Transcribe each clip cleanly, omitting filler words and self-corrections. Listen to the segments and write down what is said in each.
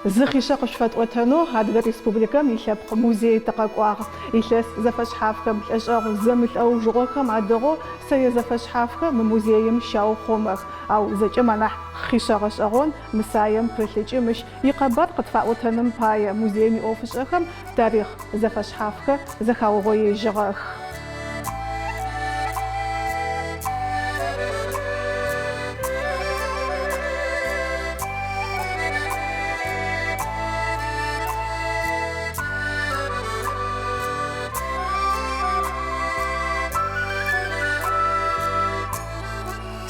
زخيشة قشفت وتنو هذا الريسبوبليكا يشبق موزي تقاقواغ يشلس زفش حافكم الأشغال زمل أو جغوكم عدغو سي زفش حافكم موزيم شاو خومخ أو زج منح خيشة غشغون مسايم كلتي مش يقبر قد فاوتنم باي موزيمي أوفش أخم تاريخ زفش حافكم زخاوغوي جغخ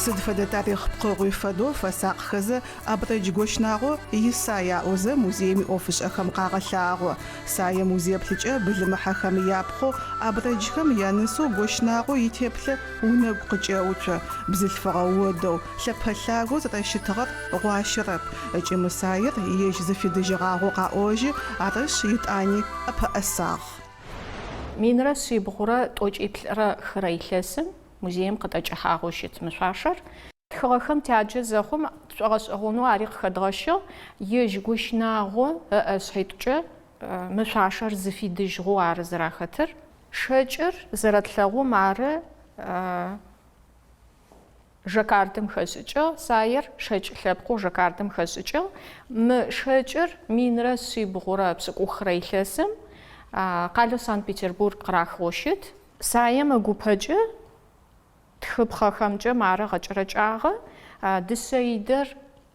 سدفد تاريخ بقوي فدو فساق خزة أبرج جوشناغو يسايا أوزا موزيمي أوفش أخم قاغشاغو سايا موزي بلجأ بلمحا خم يابخو أبرج خم يانسو جوشناغو يتبل ونق قجاوتر بزلفغا ودو لبهلاغو زرشتغر غواشرب أجي مساير يجزي في دجاغو قاوجي عرش يتاني أبا أساغ من راسي بغورا توج إبلرا خريلسم موزيم قد أجحاغو شت مشاشر خرخم تاجز زخم تغش أغنو عريق خدغشو يجوشناغو أسحيتجا مشاشر زفيد جغو عرز راختر شجر زرتلغو مارا جاكاردم خسجا ساير شجر لبقو جاكاردم خسجا شجر من راسي بغورا بسقو خريلسم قالو سان بيتربورغ قراخوشت سايم أجوبهجا تخبخ خمجة مارا غجرجاغة دسيدر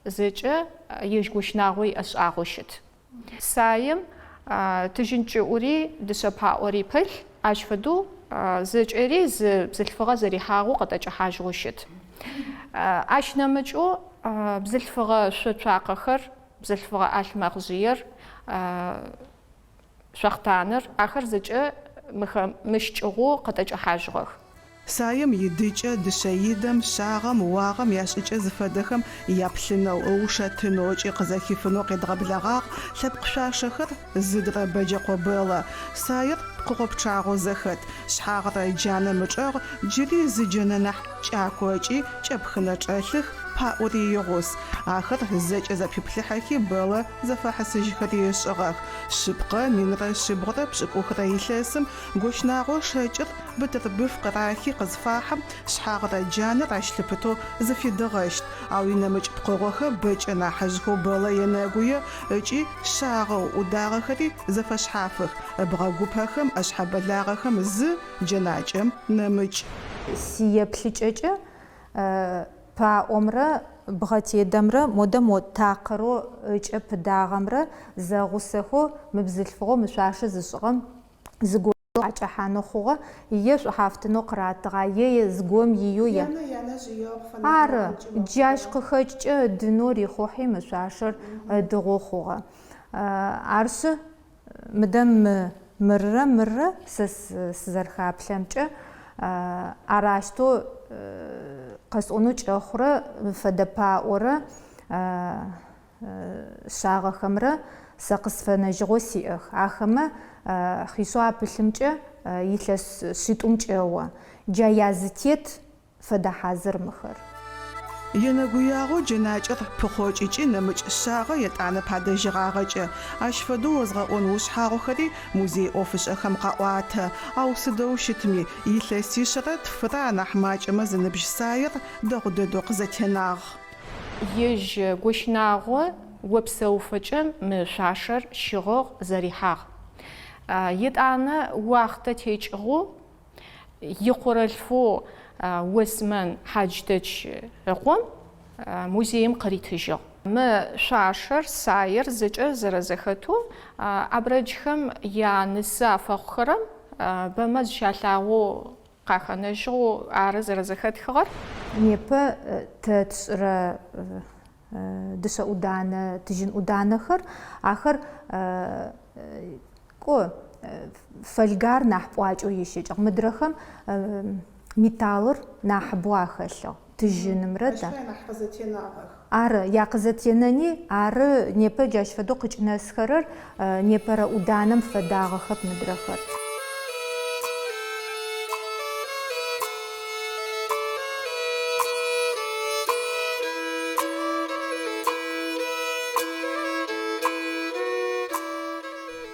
زجا يجوشناغوي أسعاغوشت سايم تجنج أوري دسبها أوري بل أشفدو زجري بزلفغة زريحاغو قد أجحاجوشت أشنمجو بزلفغة شتواقخر بزلفغة ألمغزير شختانر آخر زجا مشجغو قد أجحاجوه سايم يديجا دشيدم شاغم واغم ياشجا زفدخم يابلنو اوشتنوجي قزاخيفنو قدغبلغاغ لبقشاشخر زدر بجا قبلا ساير قوبچاغو زخت شحاغر جانا مچاغ جري زجننح چاكوجي چبخنچالخ باوري يغوس آخر زج زبيبلحكي بلا زفحسجخري شغخ شبقه منرا شبغره بشقوخره يلسم غوشناغو شجر بتربف قراخي قزفاحم شحاغره جانا راشلبتو زفيدغشت او ينمج بقوغه بچنا حجخو بلا يناغويا اجي شاغو وداغخري زفشحافخ بغاغوبخم اشحبلاغخم ز جناجم نمج سيبلچچ باومرا بغاتيدمرا مودم تاقرو اچ بداغمرا زغوسخو مبزلفغو مشاش زشغم زغو اچحانو خوغا يش حافتنو قراتغا يزغوم ييو يا ار جاش قخچ دنوري خوحي مشاشر دغو خوغا ارش مدم مرة سزرخابلمچ اراشتو قصونوچ اخرى فدبا اورا شاغه خمره سقسفنجغو سيخ اخمه خيشوا بلمچ يلس شيتومچوا جايازتيت فدا حاضر مخر ينغوياغو جناجر بخوچيچي نمچ شاغه يتانه پادجغاغچ اشفدو وزغون وشحاغو خدي موزي اوفش اخم قاوات او سدو شتمي يلسي شرت فران حماچ مزنبج ساير دغدو قزتناغ يج غوشناغو وبسوفچم مشاشر شغوغ زريحاغ يتانه وقت تيچغو يقرلفو وسمن حاجتش رقم موزيم قريتجو ما شاشر ساير زجر زرزختو ابرجخم يا نسا فخرم بمز شالاو قاخنجو ارز زرزخت خغر نيبا تتر دش ودان تجن ودانخر اخر كو فلغار نحواجو يشج مدرخم ميتالر نحبوا خلو تجنمردا ار يقزتينني ار نيبا جاش فدو قچنسخرر نيبرا ودانم فداغخب مدرخر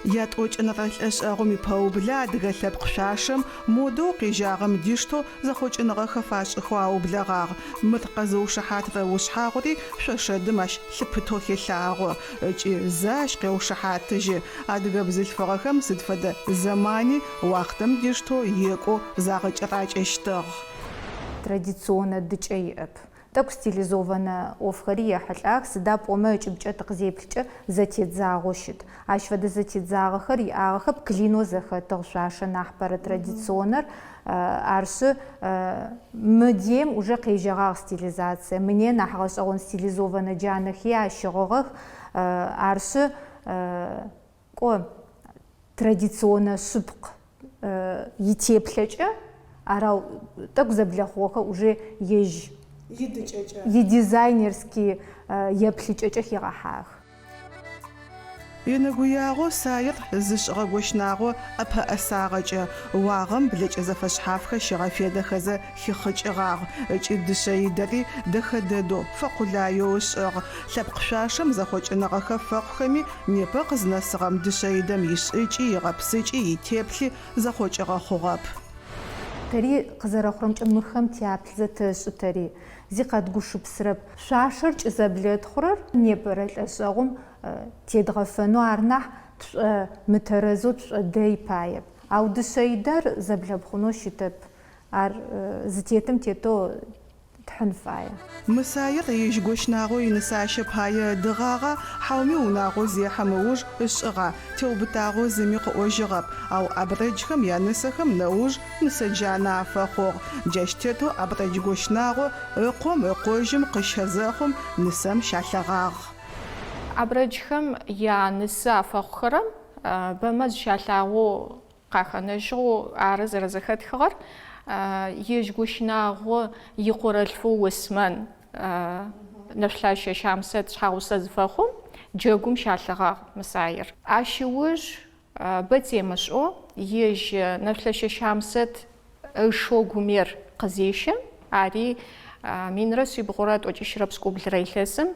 ятӏокӏынырэ лӏэшӏэгъум ипэублэ адыгэ лъэпкъ шъуашэм модэу къежьагъэм диштэу зэхъокӏыныгъэхэ фашӏыхэу аублэгъагъ. Мыр къэзыушыхьатырэ ушъхьагъори шъошэдым ащ лъыпытэу хелъагъо. Ыкӏи зэ ащ къеушыхьатыжьы. Адыгэ бзылъфыгъэхэм сыд фэдэ зэмани уахътэм диштэу екӏо загъэкӏэракӏэщтыгъ. Традиционно дыкӏэ иӏэп. Тӏэкӏу стилизованно ӏофхэри ехьылӏах, сыда пӏомэ ыкӏыбкӏэ тыкъызеплъыкӏэ зэтедзагъэу щыт. Ащ фэдэ зэтедзагъэхэр иӏагъэхэп клино зэхэтыгъ шъуашэ нахьпэрэ традиционнэр. Аршъы мы дем уже къежьэгъагъ стилизация. Мне нахь гъэшӏэгъон стилизованно джанэхи ащыгъыгъэх. Аршъы кӏо традиционно шъыпкъ итеплъэкӏэ арау тӏэкӏу зэблэхъугъэхэр уже ежь. Идизайнерские еплъыкӏэкӏэ хегъэхьах. Енэгуягъо саир зышӏыгъэгощнагъо ӏэпэӏэсагъэкӏэ уагъэм блэкӏэ зэфэшъхьафхэ щыгъэфедэхэзэ хихъыкӏыгъагъ. Ыкӏи дышъэидэри дэхэ дэдэу фэкъулаеу ышӏыгъ. Лъэпкъ шъуашэм зэхъокӏыныгъэхэ фэкъухэми непэ къызнэсыгъэм дышъэидэм ишӏыкӏи игъэпсыкӏи итеплъи зэхъокӏыгъэ хъугъэп. Тэри къызэрэхъурэмкӏэ мыхэм теплъ зэтэшӏытэри зи къэдгушыпсырэп. Шъуашэр кӏызэблэтхъурэр непэрэ лӏэшӏэгъум тедгъэфэнэу ар нахь тшӏо мытэрэзэу тшӏо дэи паеп. Ау дышъэидэр зэблэпхъунэу щытэп. Ар зытетым тетэу тхьын фае. Мысаир ежьгощнагъо инысащэ пае дыгъагъа хьауми унагъо зехьэ ыуж ышӏыгъа. Теубытагъо зыми къыӏожьыгъэп. Ау абрэджхэм янысэхэм нэуж нысэджанэ афэхъугъ. Джащ тетэу абрэдж гощнагъо ыкъом ыкъожьым къыщэзэхъум нысэм щалъэгъагъ. Абрэджхэм янысы афэхъухэрэм бэмэ зыщалъагъо къахэнэжьыгъу ары зэрэзэхэтхыгъэр ежьгощнагъо икъорэлъфэу усмэн нэфлъащэ щамсэт шъхьаусэ зыфэхъум джэгум щалъэгъагъ мысаир. Ащыуж бэ темышӏо ежь нэфлъащэ щамсэт ышъо гумер къызещэ. Ари минрэ шъибгъурэ тӏокӏищрэ пскӏублрэ илъэсым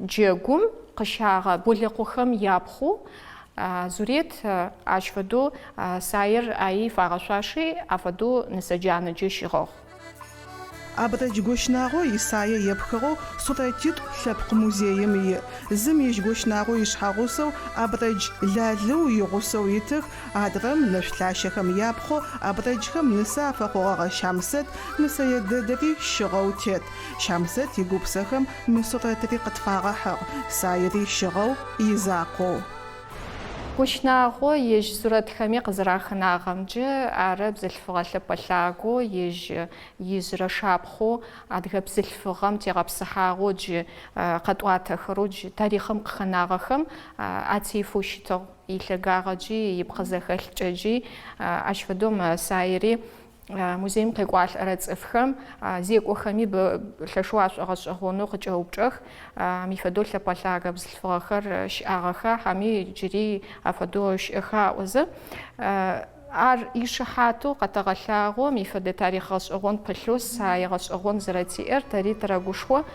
джэгум къыщагъэ болэкъухэм япхъу зурет ащ фэдэу саир аи фагъэшъуаши афэдэу нысэджанэджэ щыгъыгъ. Абрэдж гощнагъо Исае епхыгъэу сурэтитӏу лъэпкъ музеим иӏ. Зым ежьгощнагъо ишъхьагъусэу абрэдж лалэу игъусэу итых. Адрэм нэфлъащэхэм япхъо абрэджхэм нысы афэхъугъэгъэ щамсэт нысэе дэдэри щыгъэу тет. Щамсэт игупсэхэм мы сурэтри къытфагъэхьыгъ. Саири щыгъэу изакъоу. Гощнагъо ежь сурэтхэми къызэрахынагъэмджэ ары бзылъфыгъэ лъэпэлъагэу ежь ижърэ шапхъоу адыгэ бзылъфыгъэм тегъэпсыхьагъэу джы къэтӏуатэхэрэу джы тарихъым къыхэнагъэхэм атефэу щытыгъ. Илъэгагъэджи ипхъызэхэлъкӏэджи ащ фэдэу саири музеем къекӏуалӏэрэ цӏыфхэм зекӏохэми лъэшэу ашӏогъэшӏэгъонэу къыкӏэупчӏэх. Мифэдэу лъэпэлъагэ бзылъфыгъэхэр щыӏагъэха хьами джыри афэдэу щыӏэха аӏозэ. Ар ишыхьатэу къэтэгъэлъагъо мифэдэ тарихъ гъэшӏэгъон пылъэу саи гъэшӏэгъон зэрэтиӏэр тэри тырагушхо.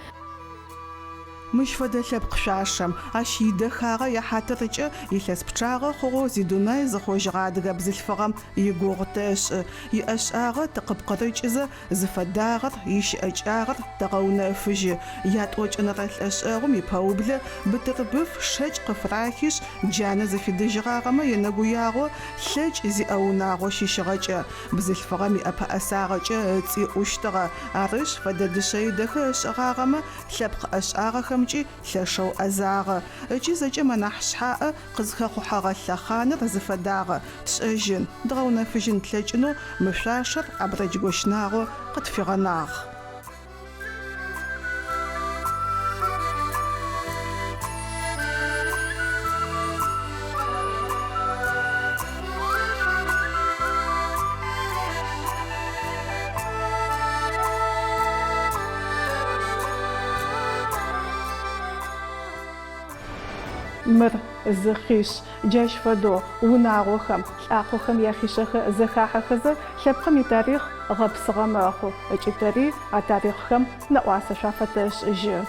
Мыщ фэдэ лъэпкъ шъуашэм ащ идэхагъэ яхьатырыкӏэ илъэс пчъагъэ хъугъэу зи дунай зыхъожьыгъэ адыгэ бзылъфыгъэм игугъу тэшӏы. Иӏэшӏагъэ тыкъыпкъырыкӏызэ зыфэдагъэр ищыӏэкӏагъэр тэгъэунэфыжьы. Ятӏокӏынырэ лӏэшӏэгъум ипэублэ бытырбыф шэкӏ къыфрахищ джанэ зыфидыжьыгъагъэмэ енэгуягъо лъэкӏ зиӏэ унагъо щыщыгъэкӏэ. Бзылъфыгъэм иӏэпэӏэсагъэкӏэ ыцӏиӏущтыгъэ. Арышъ фэдэ дышъэидэхэ ышӏыгъагъэмэ лъэпкъ ӏэшӏагъэхэм лъэшэу ӏэзагъэ. Ыкӏи зэкӏэ манахь шъхьаӏэ къызхэхъухьэгъэ лъэхъаныр зыфэдагъэ. Тшӏэжьын, дгъэунэфыжьын тлъэкӏынэу мы шъуашэр абрэдж гощнагъо къытфигъэнагъ. Мыр зыхъищ джащ фэдэу унагъохэм лӏакъохэм яхишэхэ зэхахьэхэзэ лъэпкъым итарихъ гъэпсыгъэ мэхъу. Ыкӏи тэри а тарихъхэм нэӏуасэ шъуафэтешӏыжьы.